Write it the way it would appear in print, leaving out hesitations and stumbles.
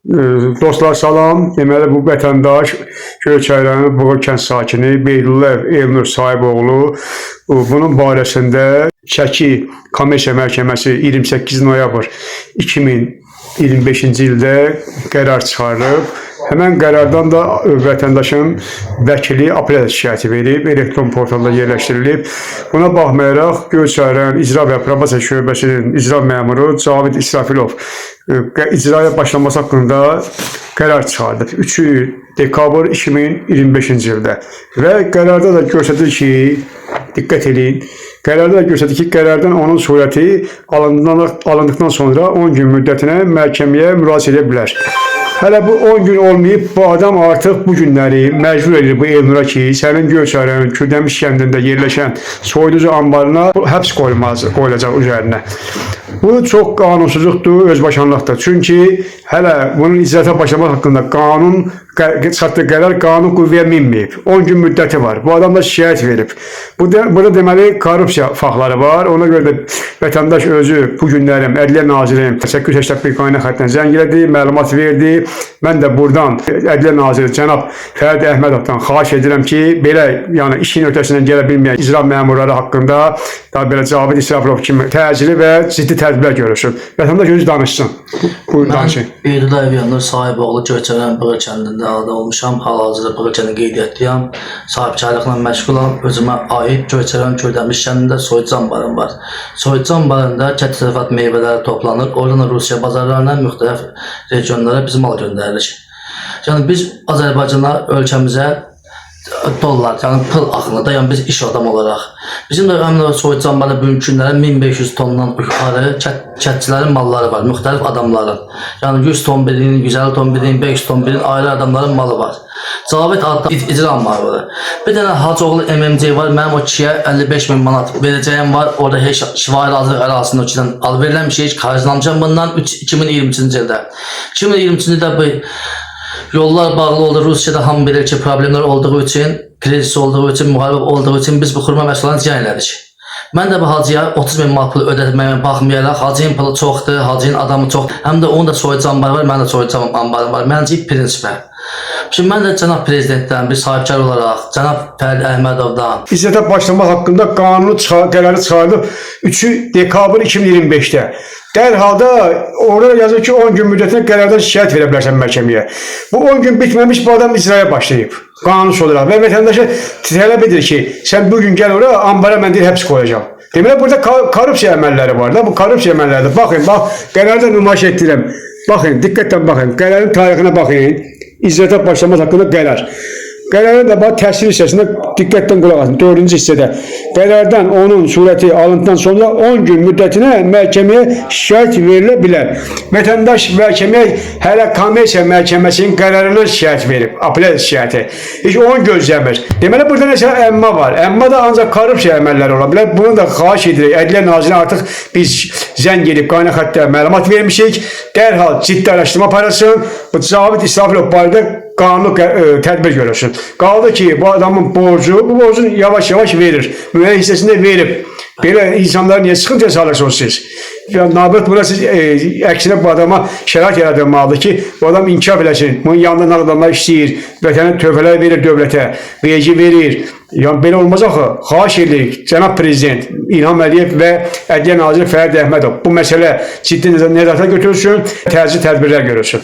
Dostlar salam. Deməli bu vətəndaş Göyçay rayonu Buğur kənd sakini Beyrullayev Elnur Sahiboğlu bunun barəsində Şəki Kommersiya Məhkəməsi 28 noyabr 2025-ci ildə qərar çıxarıb. Həmən qərardan da vətəndaşın vəkili apellyasiya şikayəti verib, elektron portalda yerləşdirilib. Buna baxmayaraq Göyçay rayon İcra və Probasiya şöbəsinin icra məmuru Cavid İsrafilov icraya başlaması haqqında qərar çıxardıb 3 dekabr 2025-ci ildə. Və qərarda da göstərir ki, diqqət edin, qərarda da göstərir ki, qərardan onun surəti alındıqdan sonra 10 gün müddətinə məhkəməyə müraciət edə bilər. Hələ bu 10 gün olmayıb, bu adam artıq bu günləri məcbur edir bu Elnura ki, sənin Göyçay rayonu Kürdəmiş kəndində yerləşən soyuducu anbarına həbs qoyulacaq üzərinə. Bu çox qanunsuzluqdur, özbaşınlıqdır. Çünki hələ bunun icraata başlamaq haqqında çıxartdığı qərar qanun qüvvəyə minməyib. 10 gün müddəti var. Bu adam da şikayət verib. Burada deməli korrupsiya faktları var. Ona görə də vətəndaş özü bu günlərim Ədliyyə Nazirinin 881 qayna xəttinə zəng elədi, məlumat verdi. Mən də buradan Ədliyyə Naziri cənab Fərdi Əhmədovdan xahiş edirəm ki, belə yəni işin ötəsindən gələ bilməyən icra məmurları haqqında da belə Cavid İsrafilov kimi təcili və ciddi tədbirlər görülsün. Vətəndaş özü danışsın. Buyurun danışın. Mən Beyrullayev Elnur Sahiboğlu Göyçay rayon Buğur kəndində anadan olmuşam. Hal-hazırda Buğur kəndində qeydiyyatdayam. Sahibkarlıqla məşğulam. Özümə aid Göyçay rayon Kürdəmiş kəndində soyuducu anbarım var. Soyuducu anbarında kənd təsərrüfat meyvələri toplanır. Oradan Rusiya bazarlarına, müxtəlif regionlara bizim mal göndərilir. Yəni biz Azərbaycanlar ölkəmizə dollar, yəni pul axınında, yəni biz iş adam olaraq. Bizim də həmin soyuducu anbarda bugünkü günlərə 1500 tondan yuxarı kətçilərin malları var, müxtəlif adamların. Yəni 100 ton birinin, 150 ton birinin, 500 ton birinin ayrı adamların malı var. Cavid adlı icra anbarı var. Bir dənə Hacıoğlu MMC var, mənim o kişiyə 55.000 manat verəcəyim var. Orada heç şifahi razılıq ərazisində o kişidən al verilən bir şey, heç xərclanacağım bundan 2023-cü ildə. 2023-cü ildə bu yollar bağlı oldu. Rusiyada hamı bilir ki, problemler olduğu için, kriz olduğu için, müharibə olduğu için biz bu xurma məhsullarını ziyan elədik. Mən də bu hacıya 30.000 manat pulu ödətməyimə baxmayaraq, hacının pulu çoxdur, hacının adamı çoxdur. Həm də onun da soyuducu anbarı var, mənim də soyuducu anbarım var. Məncə prinsipə. Şimdi mən də cənab prezidentdən bir sahibkar olaraq, cənab Fərdi Əhmədovdan İcraata başlamaq haqqında qərarı çıxardıb 3 dekabr 2025-də. Dərhalda orada yazır ki, 10 gün müddətinə qərardan şikayət verə bilərsən məhkəməyə. Bu 10 gün bitməmiş bu adam icraya başlayıb. Qanunsuz olaraq və vətəndaşa tələb edir ki, sən bugün gəl oraya, ambara mən deyil həbs qoyacağım. Deməli, burada korrupsiya əməlləri var da, bu korrupsiya əməlləri. Baxın, bax, qərarda nümayiş etdirəm. Baxın, diqqətlə baxın, qərarın tarixinə baxın. İcraata başlamaq haqqında qərar. Qərarın da bax, təhsil hissəsində diqqətlə qulaq asın. 4-cü hissədə. Qərardan onun surəti alındıqdan sonra 10 gün müddətinə məhkəməyə şikayət verilə bilər. Vətəndaş məhkəməyə hələ Kommersiya Məhkəməsinin qərarına şikayət verib. Apellyasiya şikayəti. Heç 10 gözləmir. Deməli, burada nəsə əmma var. Əmma da ancaq korrupsiya əməlləri ola bilər. Bunu da xahiş edirik. Ədliyyə Nazirinə artıq biz zəng edib qayna xəttə məlumat vermişik. Dərhal ciddi araşdırma aparılsın. Bu Cavid İsrafilov barədə qanun tədbir görülsün. Qaldı ki, bu adamın borcu, bu borcunu yavaş-yavaş verir. Müəyyən hissəsində verib. Belə insanları niyə sıxıntıya salırsınız siz? Nabət buna siz əksinə bu adama şərait yaradılmalıdır ki, bu adam inkişaf eləsin. Bunun yanında nə adamlar işləyir, vətənə tövbələr verir dövlətə, vergi verir. Yəni, belə olmaz axı. Xahiş edirik, cənab prezident İlham Əliyev və Ədliyyə Naziri Fərdi Əhmədov bu məsələ ciddi nəzarətə götürülsün, təcili tədbirlər görülsün.